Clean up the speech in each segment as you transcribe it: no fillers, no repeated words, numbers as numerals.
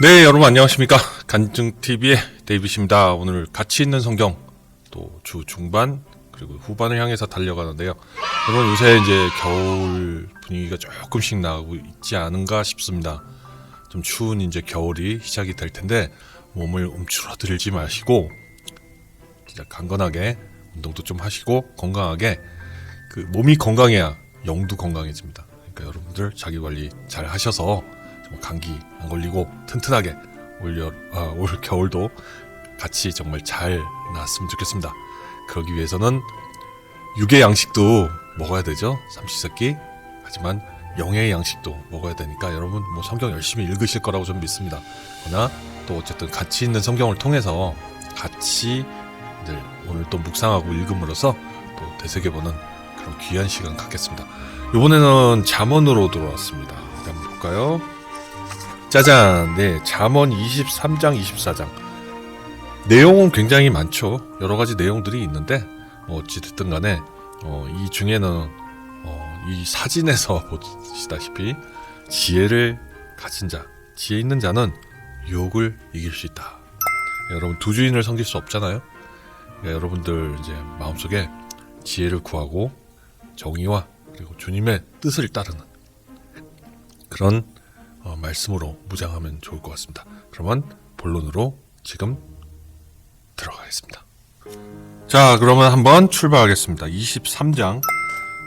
네, 여러분 안녕하십니까? 간증TV의 데이빗입니다. 오늘 가치 있는 성경, 또 주 중반, 그리고 후반을 향해서 달려가는데요. 여러분 요새 이제 겨울 분위기가 조금씩 나고 있지 않은가 싶습니다. 좀 추운 이제 겨울이 시작이 될 텐데, 몸을 움츠러들지 마시고, 진짜 강건하게 운동도 좀 하시고, 건강하게, 몸이 건강해야 영도 건강해집니다. 그러니까 여러분들 자기 관리 잘 하셔서, 감기 안 걸리고 튼튼하게 올 겨울도 같이 정말 잘 나왔으면 좋겠습니다. 그러기 위해서는 육의 양식도 먹어야 되죠. 삼시세끼. 하지만 영의 양식도 먹어야 되니까 여러분 성경 열심히 읽으실 거라고 좀 믿습니다. 그러나 또 어쨌든 가치 있는 성경을 통해서 같이 오늘 또 묵상하고 읽음으로써 또 되새겨보는 그런 귀한 시간 갖겠습니다. 이번에는 잠언으로 들어왔습니다. 한번 볼까요? 짜잔! 네, 잠언 23장, 24장. 내용은 굉장히 많죠. 여러 가지 내용들이 있는데, 어찌됐든 간에, 이 중에는, 이 사진에서 보시다시피, 지혜를 가진 자, 지혜 있는 자는 유혹을 이길 수 있다. 여러분, 두 주인을 섬길 수 없잖아요? 그러니까 여러분들 이제 마음속에 지혜를 구하고, 정의와, 그리고 주님의 뜻을 따르는 그런 말씀으로 무장하면 좋을 것 같습니다. 그러면 본론으로 지금 들어가겠습니다. 자, 그러면 한번 출발하겠습니다. 23장.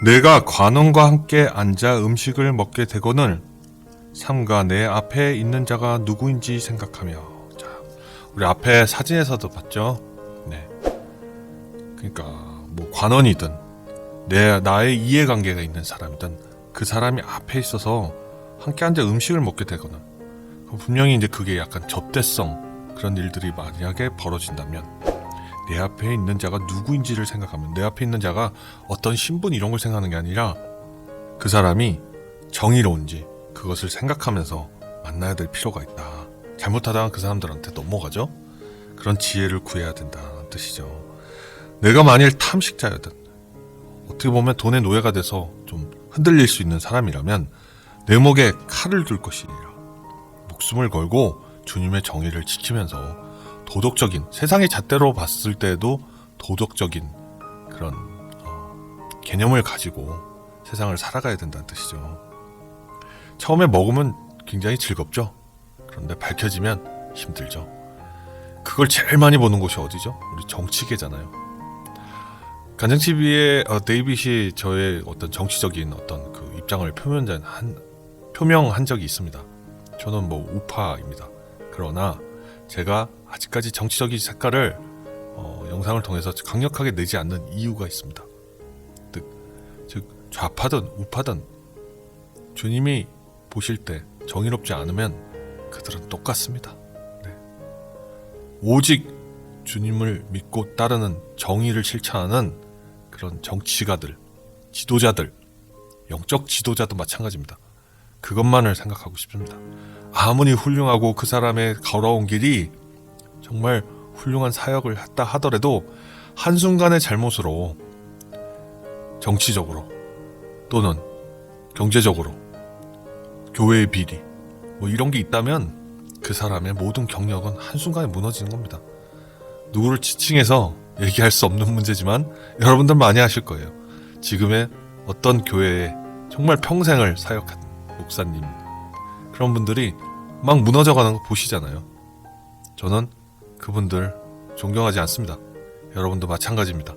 내가 관원과 함께 앉아 음식을 먹게 되거늘 삼가 내 앞에 있는 자가 누구인지 생각하며. 자, 우리 앞에 사진에서도 봤죠? 네. 그러니까 관원이든 나의 이해관계가 있는 사람이든 그 사람이 앞에 있어서 함께 앉아 음식을 먹게 되거나 분명히 이제 그게 약간 접대성 그런 일들이 만약에 벌어진다면 내 앞에 있는 자가 누구인지를 생각하면 내 앞에 있는 자가 어떤 신분 이런 걸 생각하는 게 아니라 그 사람이 정의로운지 그것을 생각하면서 만나야 될 필요가 있다. 잘못하다가 그 사람들한테 넘어가죠. 그런 지혜를 구해야 된다는 뜻이죠. 내가 만일 탐식자여든 어떻게 보면 돈의 노예가 돼서 좀 흔들릴 수 있는 사람이라면 내 목에 칼을 둘 것이니라. 목숨을 걸고 주님의 정의를 지키면서 도덕적인, 세상의 잣대로 봤을 때에도 도덕적인 그런 개념을 가지고 세상을 살아가야 된다는 뜻이죠. 처음에 먹으면 굉장히 즐겁죠. 그런데 밝혀지면 힘들죠. 그걸 제일 많이 보는 곳이 어디죠? 우리 정치계잖아요. 간증TV의 데이빗이 저의 어떤 정치적인 어떤 그 입장을 표명한 적이 있습니다. 저는 우파입니다. 그러나 제가 아직까지 정치적인 색깔을 영상을 통해서 강력하게 내지 않는 이유가 있습니다. 즉 좌파든 우파든 주님이 보실 때 정의롭지 않으면 그들은 똑같습니다. 네. 오직 주님을 믿고 따르는 정의를 실천하는 그런 정치가들, 지도자들, 영적 지도자도 마찬가지입니다. 그것만을 생각하고 싶습니다. 아무리 훌륭하고 그 사람의 걸어온 길이 정말 훌륭한 사역을 했다 하더라도 한순간의 잘못으로 정치적으로 또는 경제적으로 교회의 비리 이런 게 있다면 그 사람의 모든 경력은 한순간에 무너지는 겁니다. 누구를 지칭해서 얘기할 수 없는 문제지만 여러분들 많이 아실 거예요. 지금의 어떤 교회에 정말 평생을 사역한 목사님 그런 분들이 막 무너져가는 거 보시잖아요. 저는 그분들 존경하지 않습니다. 여러분도 마찬가지입니다.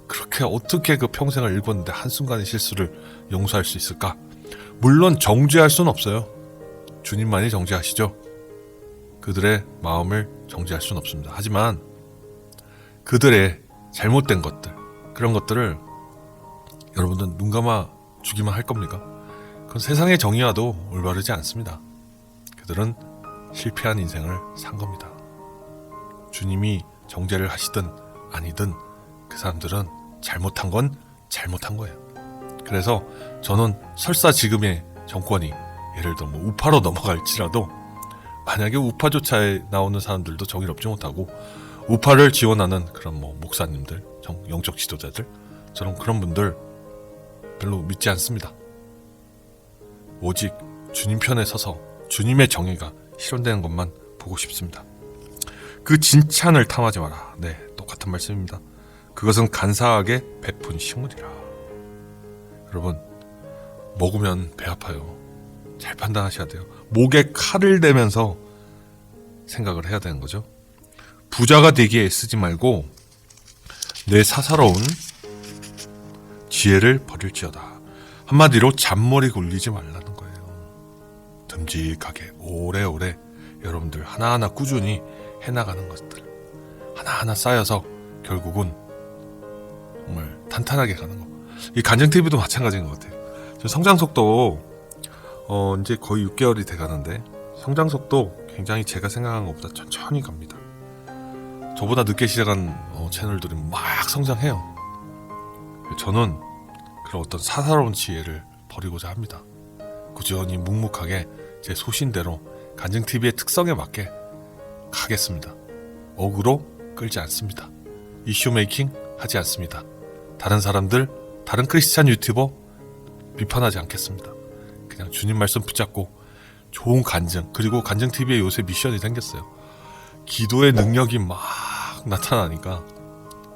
그렇게 어떻게 그 평생을 읽었는데 한순간의 실수를 용서할 수 있을까? 물론 정죄할 수는 없어요. 주님만이 정죄하시죠. 그들의 마음을 정죄할 수는 없습니다. 하지만 그들의 잘못된 것들 그런 것들을 여러분들 눈 감아 주기만 할 겁니까? 그건 세상의 정의와도 올바르지 않습니다. 그들은 실패한 인생을 산 겁니다. 주님이 정죄를 하시든 아니든 그 사람들은 잘못한 건 잘못한 거예요. 그래서 저는 설사 지금의 정권이 예를 들어 우파로 넘어갈지라도 만약에 우파조차에 나오는 사람들도 정의롭지 못하고 우파를 지원하는 그런 목사님들, 영적 지도자들 저는 그런 분들 별로 믿지 않습니다. 오직 주님 편에 서서 주님의 정의가 실현되는 것만 보고 싶습니다. 그 진찬을 탐하지 마라. 네, 똑같은 말씀입니다. 그것은 간사하게 베푼 식물이라. 여러분, 먹으면 배 아파요. 잘 판단하셔야 돼요. 목에 칼을 대면서 생각을 해야 되는 거죠. 부자가 되기에 애쓰지 말고 내 사사로운 지혜를 버릴지어다. 한마디로 잔머리 굴리지 말라는 거예요. 듬직하게 오래오래 여러분들 하나하나 꾸준히 해나가는 것들 하나하나 쌓여서 결국은 정말 탄탄하게 가는 거. 이 간증TV도 마찬가지인 것 같아요. 저 성장 속도 이제 거의 6개월이 돼가는데 성장 속도 굉장히 제가 생각한 것보다 천천히 갑니다. 저보다 늦게 시작한 채널들이 막 성장해요. 저는 그런 어떤 사사로운 지혜를 버리고자 합니다. 꾸준히 묵묵하게 제 소신대로 간증TV의 특성에 맞게 가겠습니다. 억으로 끌지 않습니다. 이슈 메이킹 하지 않습니다. 다른 사람들, 다른 크리스찬 유튜버 비판하지 않겠습니다. 그냥 주님 말씀 붙잡고 좋은 간증, 그리고 간증TV에 요새 미션이 생겼어요. 기도의 능력이 막 나타나니까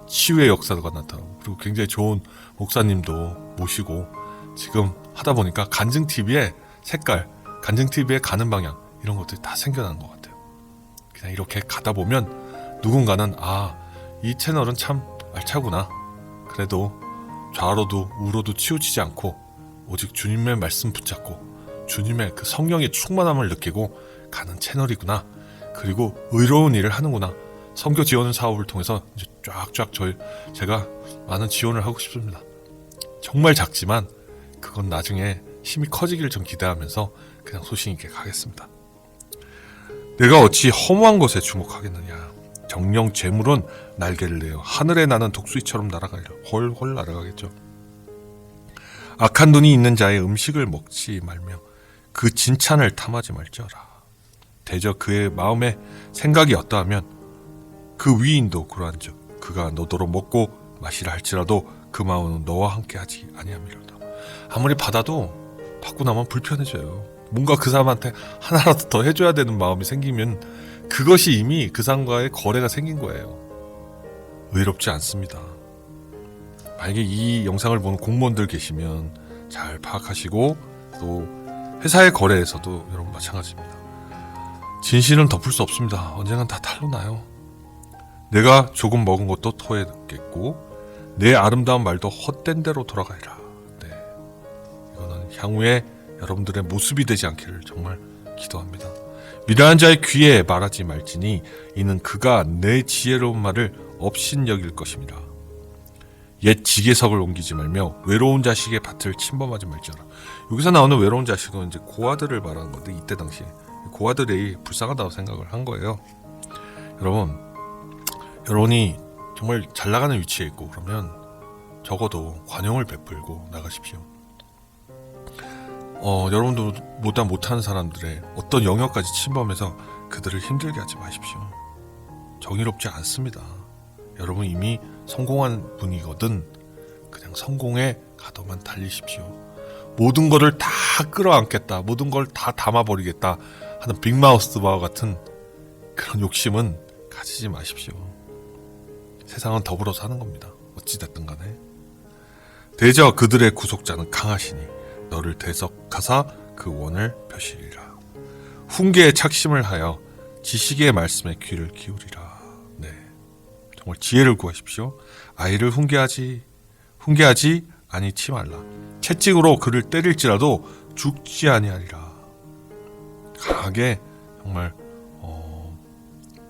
치유의 역사가 나타나고, 그리고 굉장히 좋은 목사님도 모시고 지금 하다 보니까 간증TV의 색깔, 간증TV의 가는 방향, 이런 것들이 다 생겨나는 것 같아요. 그냥 이렇게 가다 보면 누군가는 이 채널은 참 알차구나. 그래도 좌로도 우로도 치우치지 않고 오직 주님의 말씀 붙잡고 주님의 그 성령의 충만함을 느끼고 가는 채널이구나. 그리고 의로운 일을 하는구나. 선교 지원 사업을 통해서 이제 쫙쫙 제가 많은 지원을 하고 싶습니다. 정말 작지만 그건 나중에 힘이 커지기를 좀 기대하면서 그냥 소신 있게 가겠습니다. 내가 어찌 허무한 것에 주목하겠느냐. 정령 재물은 날개를 내어 하늘에 나는 독수리처럼 날아가리라. 헐헐 날아가겠죠. 악한 눈이 있는 자의 음식을 먹지 말며 그 진찬을 탐하지 말지어라. 대저 그의 마음에 생각이 어떠하면 그 위인도 그러한즉 그가 너더러 먹고 마시라 할지라도 그 마음은 너와 함께하지 아니함이로다. 아무리 받아도 받고 나면 불편해져요. 뭔가 그 사람한테 하나라도 더 해줘야 되는 마음이 생기면 그것이 이미 그 사람과의 거래가 생긴 거예요. 의롭지 않습니다. 만약에 이 영상을 보는 공무원들 계시면 잘 파악하시고, 또 회사의 거래에서도 여러분 마찬가지입니다. 진실은 덮을 수 없습니다. 언젠간 다 탄로 나요. 내가 조금 먹은 것도 토해겠고 내 아름다운 말도 헛된 대로 돌아가리라. 네, 이거는 향후에 여러분들의 모습이 되지 않기를 정말 기도합니다. 미련한 자의 귀에 말하지 말지니 이는 그가 내 지혜로운 말을 업신여길 것입니다. 옛 지게석을 옮기지 말며 외로운 자식의 밭을 침범하지 말지어라. 여기서 나오는 외로운 자식은 이제 고아들을 말하는 건데, 이때 당시에 고아들이 불쌍하다고 생각을 한 거예요. 여러분이 정말 잘 나가는 위치에 있고 그러면 적어도 관용을 베풀고 나가십시오. 여러분도 못하는 사람들의 어떤 영역까지 침범해서 그들을 힘들게 하지 마십시오. 정의롭지 않습니다. 여러분 이미 성공한 분이거든 그냥 성공의 가도만 달리십시오. 모든 것을 다 끌어안겠다, 모든 걸 다 담아버리겠다 하는 빅마우스와 같은 그런 욕심은 가지지 마십시오. 세상은 더불어 사는 겁니다. 어찌됐든 간에. 대저 그들의 구속자는 강하시니 너를 대적하사 그 원을 펴시리라. 훈계에 착심을 하여 지식의 말씀에 귀를 기울이라. 네, 정말 지혜를 구하십시오. 아이를 훈계하지 아니치 말라. 채찍으로 그를 때릴지라도 죽지 아니하리라. 강하게 정말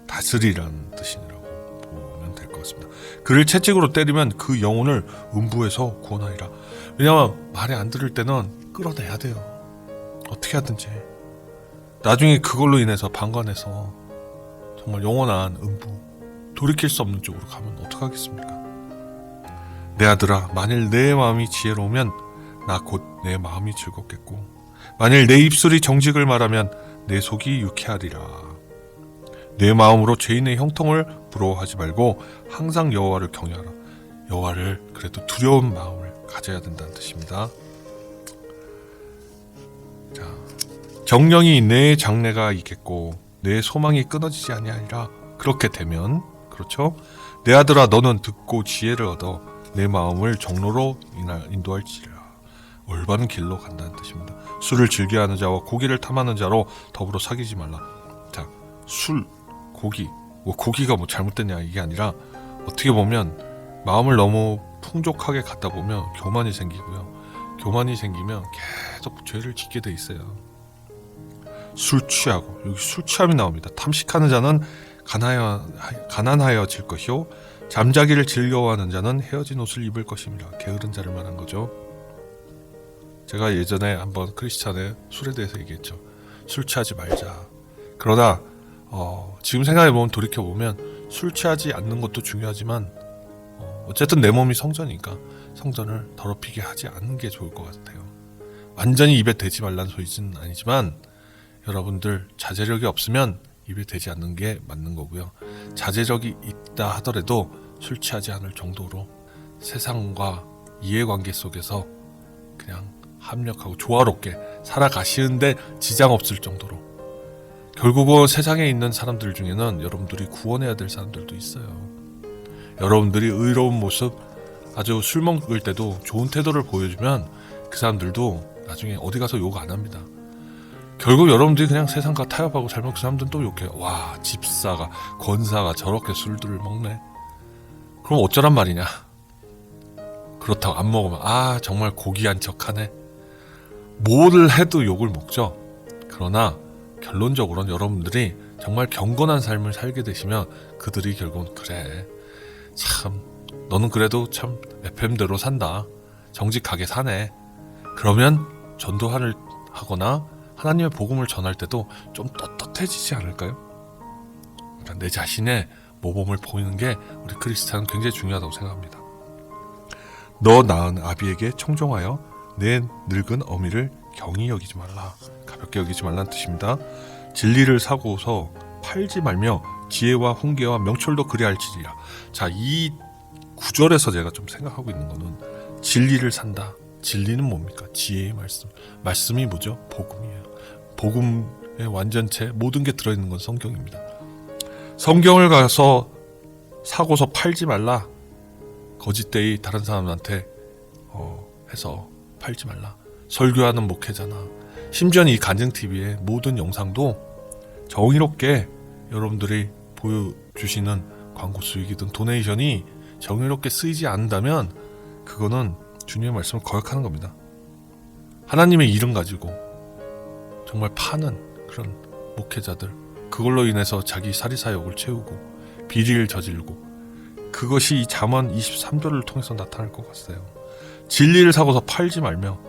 다스리라는 뜻이라고 보면 될 것 같습니다. 그를 채찍으로 때리면 그 영혼을 음부에서 구원하리라. 왜냐하면 말이 안 들을 때는 끌어내야 돼요. 어떻게 하든지. 나중에 그걸로 인해서 방관해서 정말 영원한 음부, 돌이킬 수 없는 쪽으로 가면 어떡하겠습니까? 내 아들아, 만일 내 마음이 지혜로우면 나 곧 내 마음이 즐겁겠고, 만일 내 입술이 정직을 말하면 내 속이 유쾌하리라. 내 마음으로 죄인의 형통을 부러워하지 말고 항상 여호와를 경외하라. 여호와를 그래도 두려운 마음을 가져야 된다는 뜻입니다. 자, 정령이 내 장래가 있겠고 내 소망이 끊어지지 아니하리라. 그렇게 되면 그렇죠. 내 아들아 너는 듣고 지혜를 얻어 내 마음을 정로로 인도할지라. 올바른 길로 간다는 뜻입니다. 술을 즐겨하는 자와 고기를 탐하는 자로 더불어 사귀지 말라. 자, 술, 고기, 고기가 뭐 잘못됐냐 이게 아니라 어떻게 보면 마음을 너무 풍족하게 갖다 보면 교만이 생기고요. 교만이 생기면 계속 죄를 짓게 돼 있어요. 술 취하고, 여기 술 취함이 나옵니다. 탐식하는 자는 가난하여질 것이요 잠자기를 즐거워하는 자는 헤어진 옷을 입을 것입니다. 게으른 자를 말한 거죠. 제가 예전에 한번 크리스찬의 술에 대해서 얘기했죠. 술 취하지 말자. 그러나 지금 생각해보면 돌이켜보면 술 취하지 않는 것도 중요하지만 어쨌든 내 몸이 성전이니까 성전을 더럽히게 하지 않는 게 좋을 것 같아요. 완전히 입에 대지 말라는 소리는 아니지만 여러분들 자제력이 없으면 입에 대지 않는 게 맞는 거고요. 자제력이 있다 하더라도 술 취하지 않을 정도로 세상과 이해관계 속에서 그냥 합력하고 조화롭게 살아가시는데 지장 없을 정도로. 결국은 세상에 있는 사람들 중에는 여러분들이 구원해야 될 사람들도 있어요. 여러분들이 의로운 모습, 아주 술 먹을 때도 좋은 태도를 보여주면 그 사람들도 나중에 어디 가서 욕 안 합니다. 결국 여러분들이 그냥 세상과 타협하고 잘 먹는 사람들은 또 욕해요. 와, 집사가, 권사가 저렇게 술들을 먹네. 그럼 어쩌란 말이냐. 그렇다고 안 먹으면 정말 고귀한 척하네. 뭐를 해도 욕을 먹죠. 그러나 결론적으로는 여러분들이 정말 경건한 삶을 살게 되시면 그들이 결국은 그래, 참 너는 그래도 참 FM대로 산다, 정직하게 사네. 그러면 전도를 하거나 하나님의 복음을 전할 때도 좀 떳떳해지지 않을까요? 그러니까 내 자신의 모범을 보이는 게 우리 크리스찬은 굉장히 중요하다고 생각합니다. 너 낳은 아비에게 청종하여 내 늙은 어미를 경히 여기지 말라. 가볍게 여기지 말라는 뜻입니다. 진리를 사고서 팔지 말며 지혜와 훈계와 명철도 그리할지니라. 자, 이 구절에서 제가 좀 생각하고 있는 거는 진리를 산다. 진리는 뭡니까? 지혜의 말씀. 말씀이 뭐죠? 복음이에요. 복음의 완전체, 모든 게 들어있는 건 성경입니다. 성경을 가서 사고서 팔지 말라. 거짓되이 다른 사람한테 해서 팔지 말라. 설교하는 목회자나 심지어는 이 간증TV의 모든 영상도 정의롭게 여러분들이 보여주시는 광고 수익이든 도네이션이 정의롭게 쓰이지 않는다면 그거는 주님의 말씀을 거역하는 겁니다. 하나님의 이름 가지고 정말 파는 그런 목회자들, 그걸로 인해서 자기 사리사욕을 채우고 비리를 저지르고, 그것이 이 잠언 23절을 통해서 나타날 것 같아요. 진리를 사고서 팔지 말며,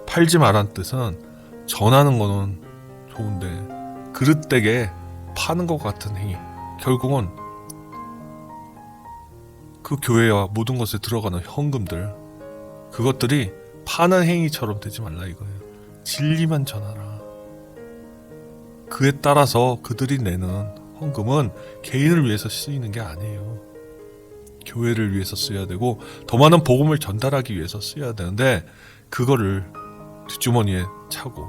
팔지 말란 뜻은 전하는 거는 좋은데 그릇되게 파는 것 같은 행위, 결국은 그 교회와 모든 것에 들어가는 현금들, 그것들이 파는 행위처럼 되지 말라 이거예요. 진리만 전하라. 그에 따라서 그들이 내는 헌금은 개인을 위해서 쓰이는 게 아니에요. 교회를 위해서 써야 되고 더 많은 복음을 전달하기 위해서 써야 되는데 그거를 뒷주머니에 차고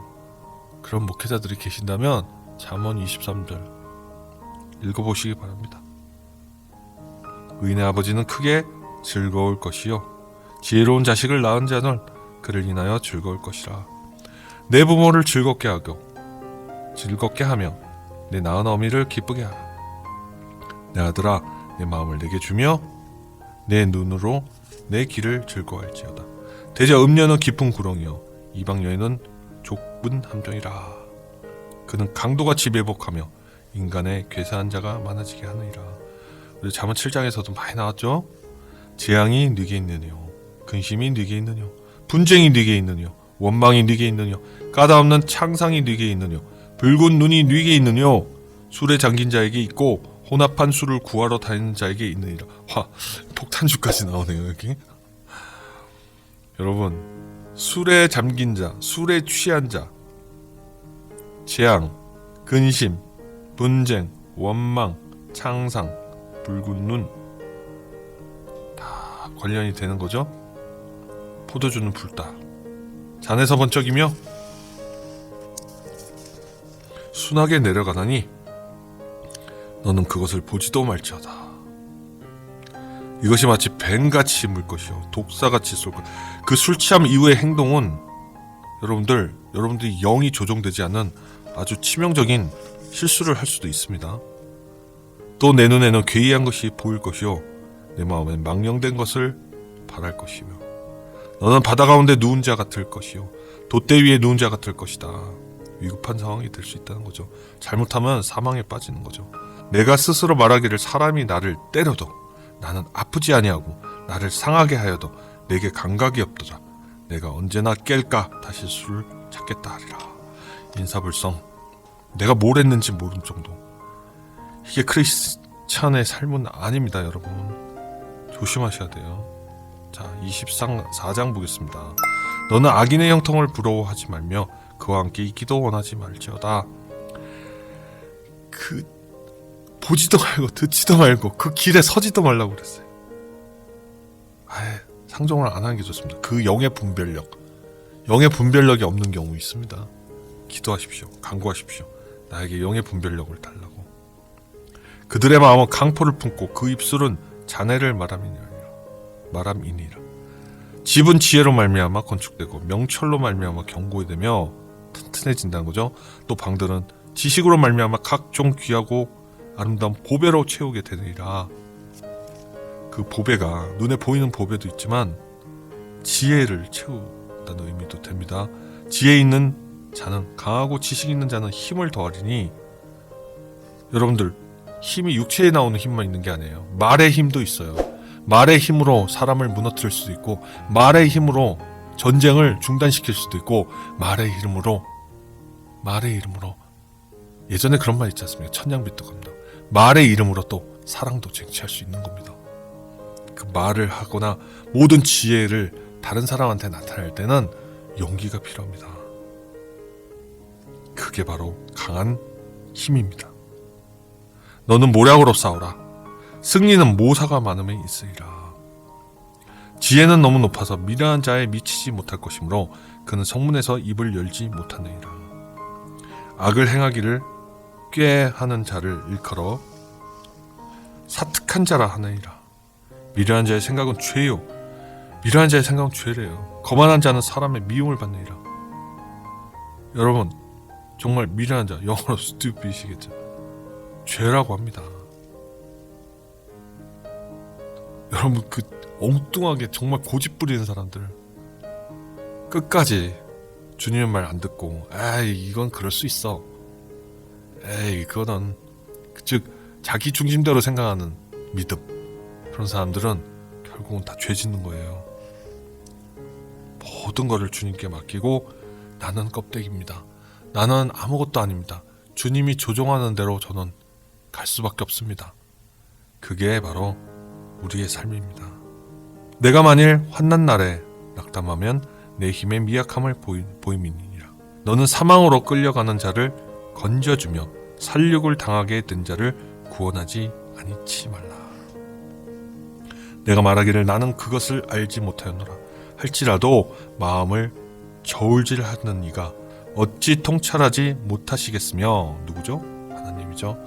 그런 목회자들이 계신다면 잠언 23절 읽어보시기 바랍니다. 의인의 아버지는 크게 즐거울 것이요 지혜로운 자식을 낳은 자는 그를 인하여 즐거울 것이라. 내 부모를 즐겁게 하며 내 낳은 어미를 기쁘게 하라. 내 아들아, 내 마음을 내게 주며 내 눈으로 내 길을 즐거워할지어다. 대저 음녀는 깊은 구렁이요 이방 여인은 좁은 함정이라. 그는 강도같이 매복하며 인간의 괴사한 자가 많아지게 하느니라. 우리 잠언 7장에서도 많이 나왔죠. 재앙이 네게 있느뇨, 근심이 네게 있느뇨, 분쟁이 네게 있느뇨, 원망이 네게 있느뇨, 까다없는 창상이 네게 있느뇨, 붉은 눈이 네게 있느뇨, 술에 잠긴 자에게 있고 혼합한 술을 구하러 다니는 자에게 있느니라. 와, 폭탄주까지 나오네요 여기. 여러분, 술에 잠긴 자, 술에 취한 자, 재앙, 근심, 분쟁, 원망, 창상, 붉은 눈 다 관련이 되는 거죠. 포도주는 붉다, 잔에서 번쩍이며 순하게 내려가다니 너는 그것을 보지도 말지어다. 이것이 마치 뱀같이 물 것이요 독사같이 쏠 것. 그 술 취함 이후의 행동은 여러분들이 영이 조종되지 않는 아주 치명적인 실수를 할 수도 있습니다. 또 내 눈에는 괴이한 것이 보일 것이요 내 마음엔 망령된 것을 바랄 것이며 너는 바다 가운데 누운 자 같을 것이요 돛대 위에 누운 자 같을 것이다. 위급한 상황이 될 수 있다는 거죠. 잘못하면 사망에 빠지는 거죠. 내가 스스로 말하기를 사람이 나를 때려도 나는 아프지 아니하고 나를 상하게 하여도 내게 감각이 없도다. 내가 언제나 깰까 다시 술을 찾겠다 하리라. 인사불성. 내가 뭘 했는지 모른 정도. 이게 크리스찬의 삶은 아닙니다, 여러분. 조심하셔야 돼요. 자, 24장 보겠습니다. 너는 악인의 형통을 부러워하지 말며 그와 함께 있기도 원하지 말지어다. 보지도 말고 듣지도 말고 그 길에 서지도 말라고 그랬어요. 상종을 안 하는 게 좋습니다. 그 영의 분별력이 없는 경우 있습니다. 기도하십시오. 간구하십시오. 나에게 영의 분별력을 달라고. 그들의 마음은 강포를 품고 그 입술은 잔해를 말함이니라. 집은 지혜로 말미암아 건축되고 명철로 말미암아 견고되며 튼튼해진다는 거죠. 또 방들은 지식으로 말미암아 각종 귀하고 아름다운 보배로 채우게 되느니라. 그 보배가 눈에 보이는 보배도 있지만 지혜를 채운다는 의미도 됩니다. 지혜 있는 자는 강하고 지식 있는 자는 힘을 더하리니 여러분들 힘이 육체에 나오는 힘만 있는 게 아니에요. 말의 힘도 있어요. 말의 힘으로 사람을 무너뜨릴 수도 있고 말의 힘으로 전쟁을 중단시킬 수도 있고 말의 이름으로 예전에 그런 말 있지 않습니까? 천냥빚도 갚는다. 말의 이름으로 또 사랑도 쟁취할 수 있는 겁니다. 그 말을 하거나 모든 지혜를 다른 사람한테 나타낼 때는 용기가 필요합니다. 그게 바로 강한 힘입니다. 너는 모략으로 싸우라. 승리는 모사가 많음에 있으리라. 지혜는 너무 높아서 미련한 자에 미치지 못할 것이므로 그는 성문에서 입을 열지 못하느니라. 악을 행하기를 꾀하는 자를 일컬어 사특한 자라 하느니라. 미련한 자의 생각은 죄요. 미련한 자의 생각은 죄래요. 거만한 자는 사람의 미움을 받느니라. 여러분 정말 미련한 자, 영어로 stupid이시겠죠. 죄라고 합니다. 여러분 그 엉뚱하게 정말 고집 부리는 사람들 끝까지 주님의 말 안 듣고 에이 이건 그럴 수 있어. 에이 그거는 즉 자기 중심대로 생각하는 믿음. 그런 사람들은 결국은 다 죄 짓는 거예요. 모든 거를 주님께 맡기고 나는 껍데기입니다. 나는 아무것도 아닙니다. 주님이 조종하는 대로 저는 갈 수밖에 없습니다. 그게 바로 우리의 삶입니다. 내가 만일 환난 날에 낙담하면 내 힘의 미약함을 보임이니라. 너는 사망으로 끌려가는 자를 건져주며 살육을 당하게 된 자를 구원하지 아니치 말라. 내가 말하기를 나는 그것을 알지 못하였노라 할지라도 마음을 저울질하는 이가 어찌 통찰하지 못하시겠으며. 누구죠? 하나님이죠.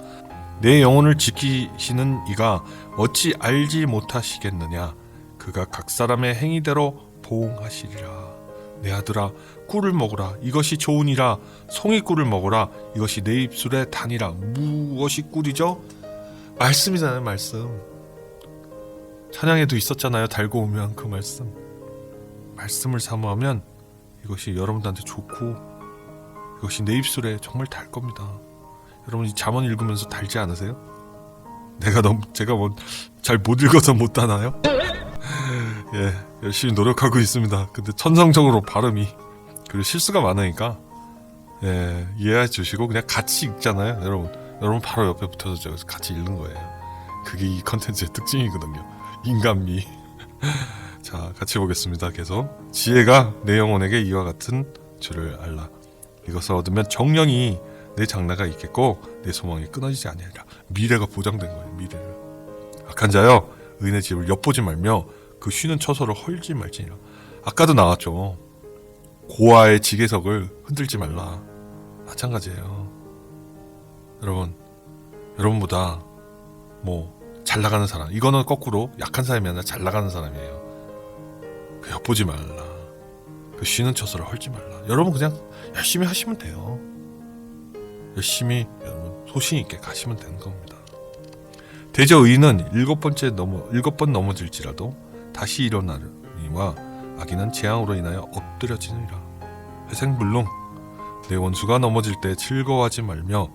내 영혼을 지키시는 이가 어찌 알지 못하시겠느냐. 그가 각 사람의 행위대로 보응하시리라. 내 아들아 꿀을 먹으라. 이것이 좋으니라. 송이꿀을 먹으라. 이것이 내 입술의 단이라. 무엇이 꿀이죠? 말씀이잖아요. 말씀. 찬양에도 있었잖아요. 달고 오면 그 말씀. 말씀을 사모하면 이것이 여러분들한테 좋고 이것이 내 입술에 정말 달 겁니다. 여러분 이 잠언 읽으면서 달지 않으세요? 제가 잘 못 읽어서 못 다나요? 예, 열심히 노력하고 있습니다. 근데 천성적으로 발음이 그리고 실수가 많으니까 이해해 주시고 그냥 같이 읽잖아요. 여러분 바로 옆에 붙어서 같이 읽는 거예요. 그게 이 컨텐츠의 특징이거든요. 인간미. 자, 같이 보겠습니다. 계속. 지혜가 내 영혼에게 이와 같은 줄을 알라. 이것을 얻으면 정령이 내 장래가 있겠고 내 소망이 끊어지지 아니하리라. 미래가 보장된 거예요. 미래를. 악한 자여 의인의 집을 엿보지 말며 그 쉬는 처소를 헐지 말지니라. 아까도 나왔죠. 고아의 지게석을 흔들지 말라. 마찬가지예요. 여러분보다 잘 나가는 사람, 이거는 거꾸로 약한 사람이 아니라 잘 나가는 사람이에요. 그 엿보지 말라. 그 쉬는 처소를 헐지 말라. 여러분 그냥 열심히 하시면 돼요. 열심히 여러분 소신 있게 가시면 되는 겁니다. 대저 의인은 7번 넘어질지라도 다시 일어나려니와 악인은 재앙으로 인하여 엎드려지느니라. 회생불능. 내 원수가 넘어질 때 즐거워하지 말며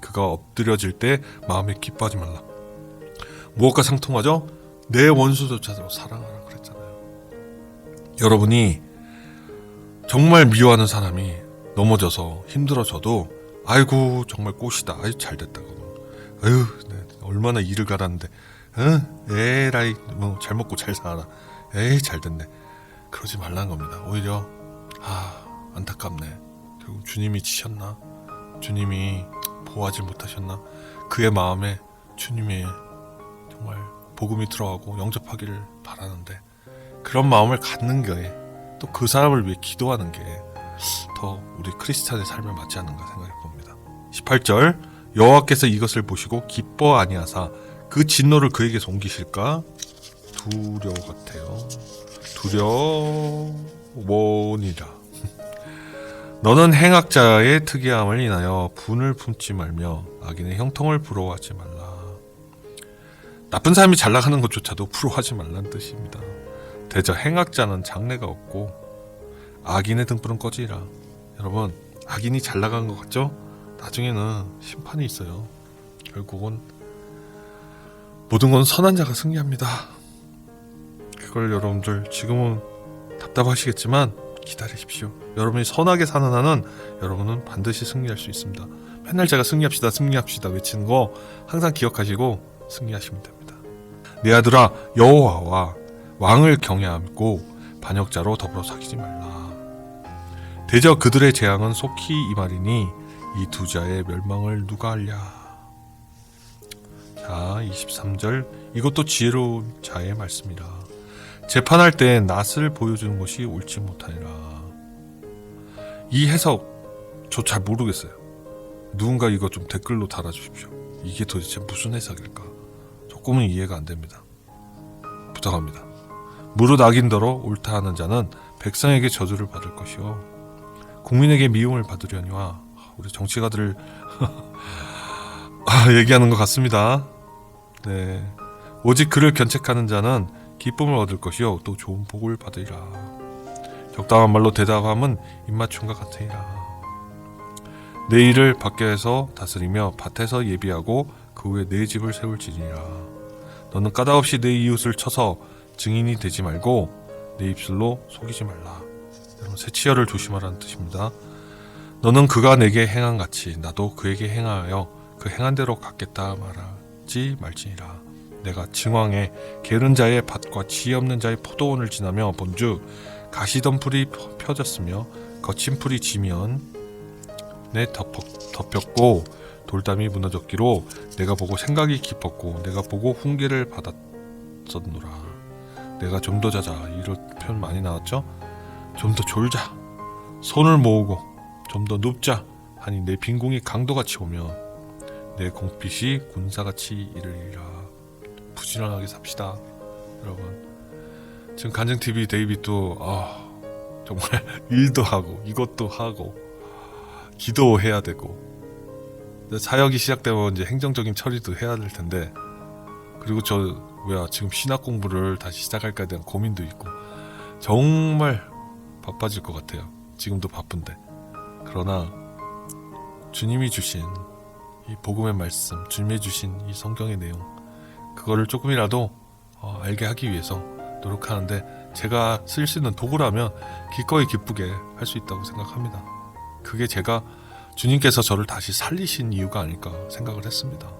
그가 엎드려질 때 마음에 기뻐하지 말라. 무엇과 상통하죠? 내 원수조차도 사랑하라 그랬잖아요. 여러분이 정말 미워하는 사람이 넘어져서 힘들어져도 아이고 정말 꽃이다, 아유 잘됐다고, 아유 얼마나 일을 갈았는데, 에라이 잘 먹고 잘 살아, 에이 잘됐네, 그러지 말라는 겁니다. 오히려 안타깝네, 결국 주님이 지셨나, 주님이 보호하지 못하셨나, 그의 마음에 주님의 정말 복음이 들어가고 영접하기를 바라는데, 그런 마음을 갖는 게 또 그 사람을 위해 기도하는 게 더 우리 크리스찬의 삶에 맞지 않는가 생각해 봅니다. 18절, 여호와께서 이것을 보시고 기뻐 아니하사 그 진노를 그에게서 옮기실까 두려워 같아요. 두려워니라. 너는 행악자의 특이함을 인하여 분을 품지 말며 악인의 형통을 부러워하지 말라. 나쁜 사람이 잘 나가는 것조차도 부러워하지 말라는 뜻입니다. 대저 행악자는 장래가 없고 악인의 등불은 꺼지라. 여러분, 악인이 잘 나가는 것 같죠? 나중에는 심판이 있어요. 결국은 모든 건 선한 자가 승리합니다. 그걸 여러분들 지금은 답답하시겠지만 기다리십시오. 여러분이 선하게 사는 한은 여러분은 반드시 승리할 수 있습니다. 맨날 제가 승리합시다 외치는 거 항상 기억하시고 승리하시면 됩니다. 내 아들아, 여호와와 왕을 경외하고 반역자로 더불어 사귀지 말라. 대저 그들의 재앙은 속히 임하리니 이 두 자의 멸망을 누가 알랴. 자, 23절, 이것도 지혜로운 자의 말씀이라. 재판할 때 낯을 보여주는 것이 옳지 못하니라. 이 해석 저 잘 모르겠어요. 누군가 이거 좀 댓글로 달아주십시오. 이게 도대체 무슨 해석일까? 조금은 이해가 안 됩니다. 부탁합니다. 무릇 악인더러 옳다 하는 자는 백성에게 저주를 받을 것이요 국민에게 미움을 받으려니와. 우리 정치가들을 얘기하는 것 같습니다. 네, 오직 그를 견책하는 자는 기쁨을 얻을 것이요 또 좋은 복을 받으리라. 적당한 말로 대답함은 입맞춤과 같으리라. 내 일을 밖에서 다스리며 밭에서 예비하고 그 후에 내 집을 세울지니라. 너는 까닭없이 내 이웃을 쳐서 증인이 되지 말고 내 입술로 속이지 말라. 여러분, 새치혈을 조심하라는 뜻입니다. 너는 그가 내게 행한 같이 나도 그에게 행하여 그 행한 대로 갚겠다 말하지 말지니라. 내가 증왕에 게으른 자의 밭과 지혜 없는 자의 포도원을 지나며 본즉 가시던 풀이 펴졌으며 거친 풀이 지면 내 덮였고 돌담이 무너졌기로 내가 보고 생각이 깊었고 내가 보고 훈계를 받았었노라. 내가 좀 더 자자, 이런 표현 많이 나왔죠? 좀 더 졸자, 손을 모으고 좀 더 눕자 하니 내 빈궁이 강도같이 오며 내 공빛이 군사같이 이르리라. 부지런하게 삽시다 여러분. 지금 간증TV 데이빗도 정말 일도 하고 이것도 하고 기도해야 되고 사역이 시작되면 이제 행정적인 처리도 해야 될 텐데, 그리고 지금 신학 공부를 다시 시작할까에 대한 고민도 있고 정말 바빠질 것 같아요. 지금도 바쁜데. 그러나 주님이 주신 이 복음의 말씀, 주님이 주신 이 성경의 내용, 그거를 조금이라도 알게 하기 위해서 노력하는데, 제가 쓸 수 있는 도구라면 기꺼이 기쁘게 할 수 있다고 생각합니다. 그게 제가 주님께서 저를 다시 살리신 이유가 아닐까 생각을 했습니다.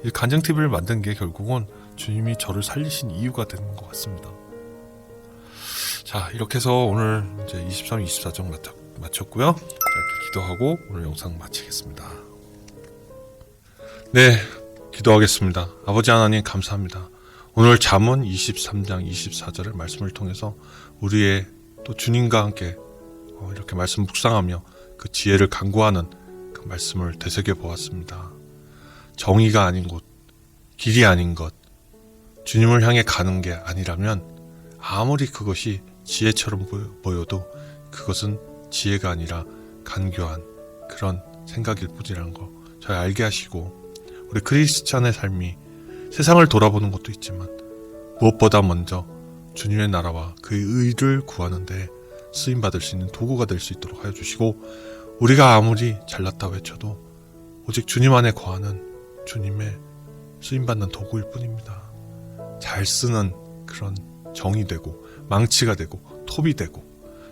이 간증TV를 만든 게 결국은 주님이 저를 살리신 이유가 되는 것 같습니다. 자, 이렇게 해서 오늘 이제 23, 24정 마쳤고요. 자, 이렇게 기도하고 오늘 영상 마치겠습니다. 네, 기도하겠습니다. 아버지 하나님 감사합니다. 오늘 잠언 23장 24절의 말씀을 통해서 우리의 또 주님과 함께 이렇게 말씀 묵상하며 그 지혜를 간구하는 그 말씀을 되새겨 보았습니다. 정의가 아닌 곳, 길이 아닌 것, 주님을 향해 가는 게 아니라면 아무리 그것이 지혜처럼 보여도 그것은 지혜가 아니라 간교한 그런 생각일 뿐이라는 거 저희 알게 하시고, 우리 크리스찬의 삶이 세상을 돌아보는 것도 있지만 무엇보다 먼저 주님의 나라와 그의 의를 구하는 데 쓰임받을 수 있는 도구가 될 수 있도록 하여 주시고, 우리가 아무리 잘났다 외쳐도 오직 주님 안에 거하는 주님의 쓰임받는 도구일 뿐입니다. 잘 쓰는 그런 정이 되고 망치가 되고 톱이 되고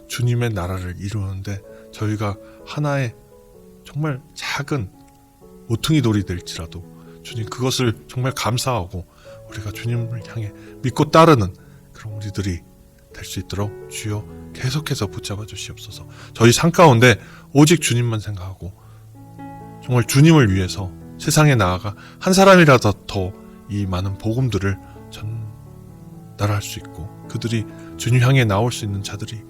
주님의 나라를 이루는데 저희가 하나의 정말 작은 모퉁이 돌이 될지라도 주님 그것을 정말 감사하고 우리가 주님을 향해 믿고 따르는 그런 우리들이 될 수 있도록 주여 계속해서 붙잡아 주시옵소서. 저희 삶 가운데 오직 주님만 생각하고 정말 주님을 위해서 세상에 나아가 한 사람이라도 더 이 많은 복음들을 전달할 수 있고 그들이 주님 향해 나올 수 있는 자들이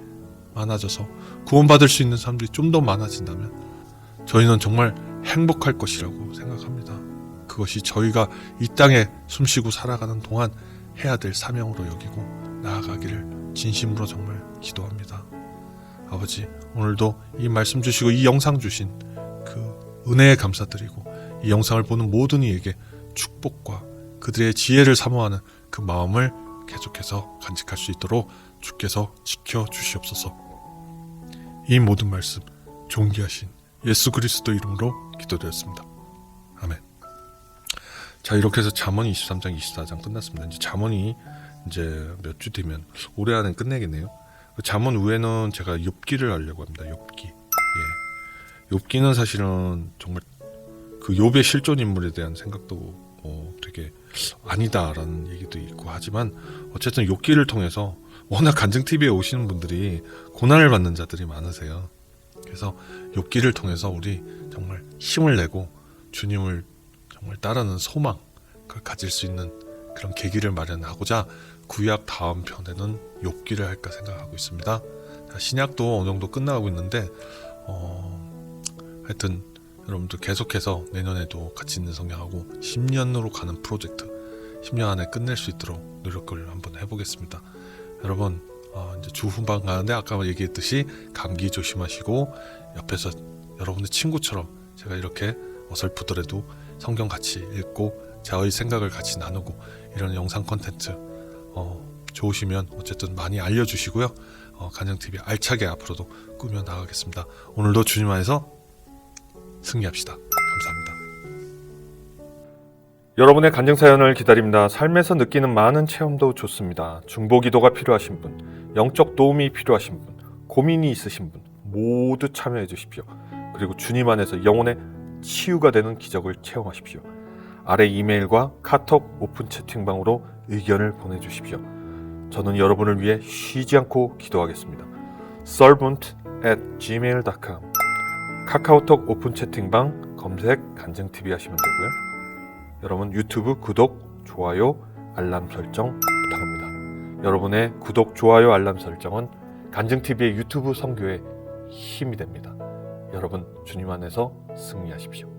많아져서 구원받을 수 있는 사람들이 좀 더 많아진다면 저희는 정말 행복할 것이라고 생각합니다. 그것이 저희가 이 땅에 숨쉬고 살아가는 동안 해야 될 사명으로 여기고 나아가기를 진심으로 정말 기도합니다. 아버지, 오늘도 이 말씀 주시고 이 영상 주신 그 은혜에 감사드리고 이 영상을 보는 모든 이에게 축복과 그들의 지혜를 사모하는 그 마음을 계속해서 간직할 수 있도록 주께서 지켜주시옵소서. 이 모든 말씀 존귀하신 예수 그리스도 이름으로 기도드렸습니다. 아멘. 자, 이렇게 해서 잠언 23장 24장 끝났습니다. 이제 잠언이 이제 몇 주 뒤면 올해 안에 끝내겠네요. 잠언 후에는 제가 욥기를 하려고 합니다. 욥기. 예. 욥기는 사실은 정말 그 욥의 실존 인물에 대한 생각도 되게 아니다라는 얘기도 있고 하지만 어쨌든 욥기를 통해서 워낙 간증TV에 오시는 분들이 고난을 받는 자들이 많으세요. 그래서 욥기를 통해서 우리 정말 힘을 내고 주님을 정말 따르는 소망, 그걸 가질 수 있는 그런 계기를 마련하고자 구약 다음 편에는 욥기를 할까 생각하고 있습니다. 신약도 어느 정도 끝나가고 있는데 하여튼 여러분들 계속해서 내년에도 가치 있는 성경하고 10년으로 가는 프로젝트 10년 안에 끝낼 수 있도록 노력을 한번 해보겠습니다. 여러분 이제 주 후반 가는데 아까 얘기했듯이 감기 조심하시고 옆에서 여러분의 친구처럼 제가 이렇게 어설프더라도 성경 같이 읽고 저의 생각을 같이 나누고 이런 영상 콘텐츠 좋으시면 어쨌든 많이 알려주시고요. 간증TV 알차게 앞으로도 꾸며 나가겠습니다. 오늘도 주님 안에서 승리합시다. 감사합니다. 여러분의 간증 사연을 기다립니다. 삶에서 느끼는 많은 체험도 좋습니다. 중보 기도가 필요하신 분, 영적 도움이 필요하신 분, 고민이 있으신 분 모두 참여해 주십시오. 그리고 주님 안에서 영혼의 치유가 되는 기적을 체험하십시오. 아래 이메일과 카톡 오픈 채팅방으로 의견을 보내주십시오. 저는 여러분을 위해 쉬지 않고 기도하겠습니다. servant@gmail.com 카카오톡 오픈 채팅방 검색 간증TV 하시면 되고요. 여러분 유튜브 구독, 좋아요, 알람 설정 부탁합니다. 여러분의 구독, 좋아요, 알람 설정은 간증TV의 유튜브 선교에 힘이 됩니다. 여러분 주님 안에서 승리하십시오.